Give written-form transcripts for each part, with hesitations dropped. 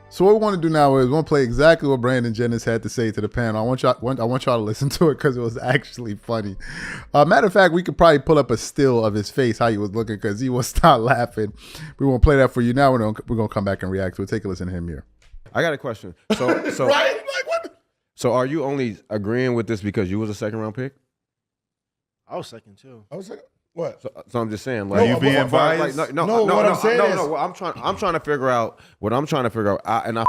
So what we want to do now is we want to play exactly what Brandon Jennings had to say to the panel. I want y'all to listen to it because it was actually funny. Matter of fact, we could probably pull up a still of his face, how he was looking, because he was not laughing. We won't play that for you now. We're gonna come back and react to it. Take a listen to him here. I got a question. So right? Like what? So are you only agreeing with this because you was a second round pick? I was second too. I was like, what? So I'm just saying, like, you being biased? What I'm saying is, I'm trying to figure out what I'm trying to figure out. I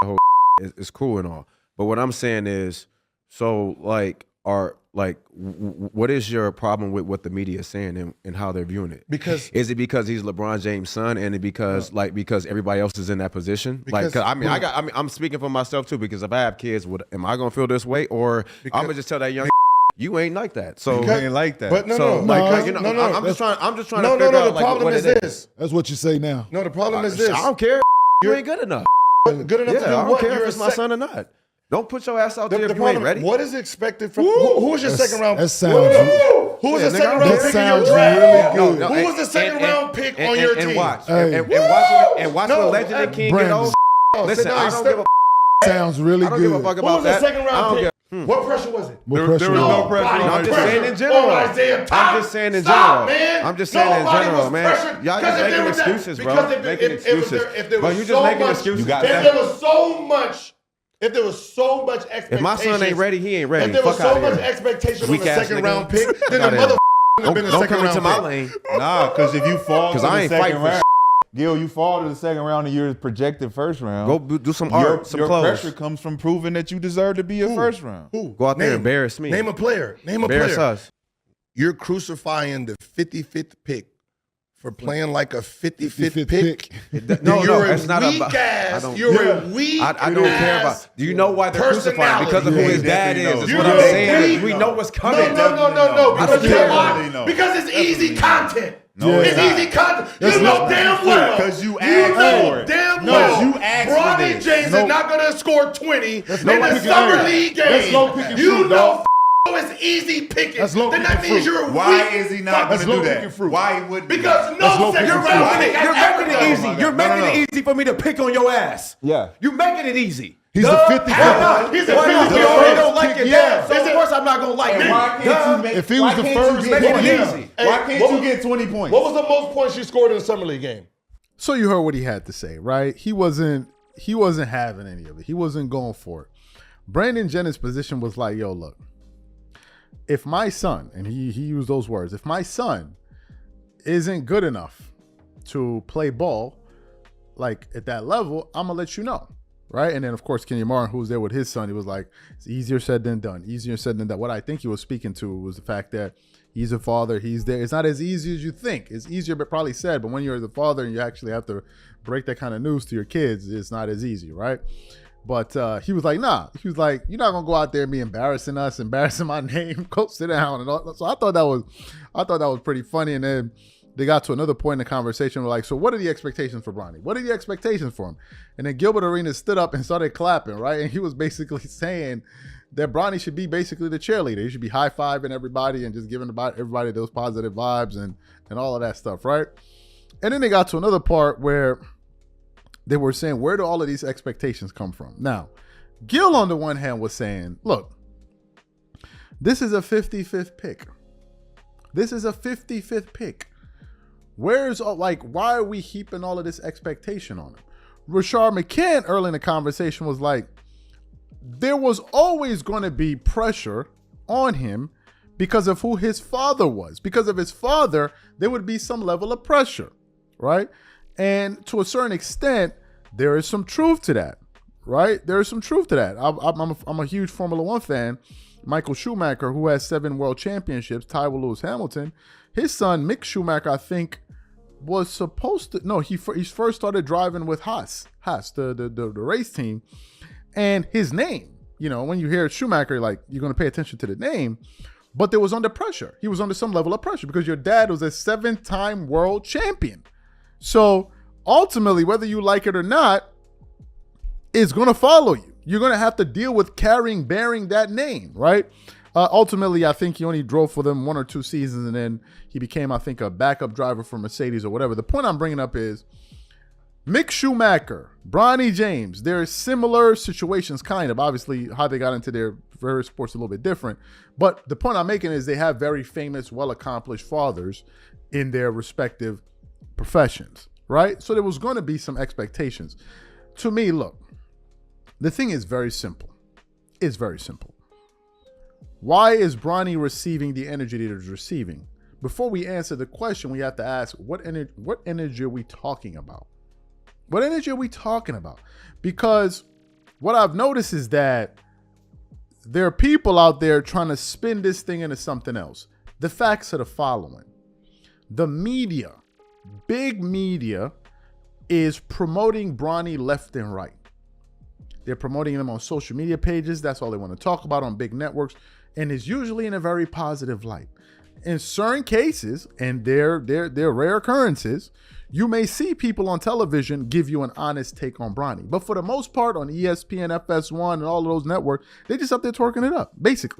whole is cool and all, but what I'm saying is, so what is your problem with what the media is saying and how they're viewing it? Because is it because he's LeBron James' son, and it because everybody else is in that position? Because, I'm speaking for myself too. Because if I have kids, am I gonna feel this way, or I'm gonna just tell that young you ain't like that? So you ain't like that. But no. I'm just trying to figure out the like, problem what is it this. That's what you say now. No, the problem is this. I don't care. You ain't good enough. Good enough to do I don't what? care You're if it's my son or not. Don't put your ass out there if you problem, ain't ready. What is expected from who was your second round? That sounds. Who was the second round pick in your draft? Who was the second round pick on your team? And watch when Legend and King get old. Listen, I don't give a Sounds really I don't good. give a fuck about Who was the that. second round pick? What pressure was it? There was no pressure. I'm just saying in general. I'm just saying in general. I'm just saying in general, man. Y'all just making excuses, bro. Making excuses. But you just making excuses. If there was so much expectation. If my son ain't ready, he ain't ready. If there was Fuck so out much of here. expectation on Weak the ass second nigga. round pick, then the Outta here. mother have been a Don't second come into round my pick. lane. Nah, because if you fall to Because I the ain't second fighting for round, Gil, you fall to the second round and you're projected first round. Go do some art, some your clothes. pressure comes from proving that you deserve to be a first round. Who? Go out there and embarrass me. Name a player. Embarrass us. You're crucifying the 55th pick for playing like a 55th pick. No, you're it's not weak about. ass. I ass don't care about. Do you know why they're crucifying? Because of who his dad is. That's what I'm You're saying. weak. We know what's coming. No. Because you know why? No. Because it's easy content. No, it's easy content. You That's know not damn well. because you asked for it. Damn No, well. you asked for Bronny this. James is not going to score 20 in the picking summer fruit. league That's game. low picking You fruit, know dog. it's easy picking. That's low Then that picking means fruit. you're weak. Why is he not going to do low-picking that? fruit. Why he wouldn't? Because That's no low second picking round fruit. pick. You're making it easy. You're making no. it easy for me to pick on your ass. Yeah. You're making it easy. He's the 55th. Why not? He's a Why not? 50th You already don't pick. like your Yeah. dad, so of course I'm not gonna like him. Why can't you make? If he was the first you get pick, 20? yeah. Why can't you get 20 points? What was the most points you scored in a summer league game? So you heard what he had to say, right? He wasn't having any of it. He wasn't going for it. Brandon Jennings' position was like, yo, look, if my son, and he used those words, if my son isn't good enough to play ball like at that level, I'm gonna let you know. Right. And then of course Kenyon Martin, who was there with his son, he was like, it's easier said than done. Easier said than done. What I think he was speaking to was the fact that he's a father, he's there. It's not as easy as you think. It's easier, but probably said, but when you're the father and you actually have to break that kind of news to your kids, it's not as easy, right? But he was like, nah. He was like, you're not gonna go out there and be embarrassing us, embarrassing my name. Go sit down and all. So I thought that was pretty funny. And then they got to another point in the conversation. We're like, so what are the expectations for Bronny? What are the expectations for him? And then Gilbert Arenas stood up and started clapping, right? And he was basically saying that Bronny should be basically the cheerleader. He should be high-fiving everybody and just giving everybody those positive vibes and all of that stuff, right? And then they got to another part where they were saying, where do all of these expectations come from? Now, Gil on the one hand was saying, look, this is a 55th pick. This is a 55th pick. Where's why are we heaping all of this expectation on him? Rashard McCann early in the conversation was like, there was always going to be pressure on him because of who his father was. Because of his father, there would be some level of pressure, right? And to a certain extent, there is some truth to that, right? There is some truth to that. I'm a huge Formula One fan. Michael Schumacher, who has 7 world championships, tied with Lewis Hamilton. His son, Mick Schumacher, I think, was supposed to, no, he first started driving with Haas, the race team. And his name, you know, when you hear Schumacher, like, you're going to pay attention to the name, but there was under pressure. He was under some level of pressure because your dad was a 7-time world champion. So ultimately, whether you like it or not, it's going to follow you. You're going to have to deal with bearing that name, right? Ultimately, I think he only drove for them 1 or 2 seasons, and then he became, I think, a backup driver for Mercedes or whatever. The point I'm bringing up is Mick Schumacher, Bronny James, they're similar situations, kind of. Obviously, how they got into their various sports is a little bit different. But the point I'm making is they have very famous, well-accomplished fathers in their respective professions, right? So there was going to be some expectations. To me, look, the thing is very simple. It's very simple. Why is Bronny receiving the energy that he's receiving? Before we answer the question, we have to ask, what energy are we talking about? What energy are we talking about? Because what I've noticed is that there are people out there trying to spin this thing into something else. The facts are the following. The media, big media, is promoting Bronny left and right. They're promoting them on social media pages. That's all they want to talk about on big networks. And it's usually in a very positive light. In certain cases, and they're rare occurrences, you may see people on television give you an honest take on Bronny. But for the most part, on ESPN, FS1, and all of those networks, they just up there twerking it up, basically.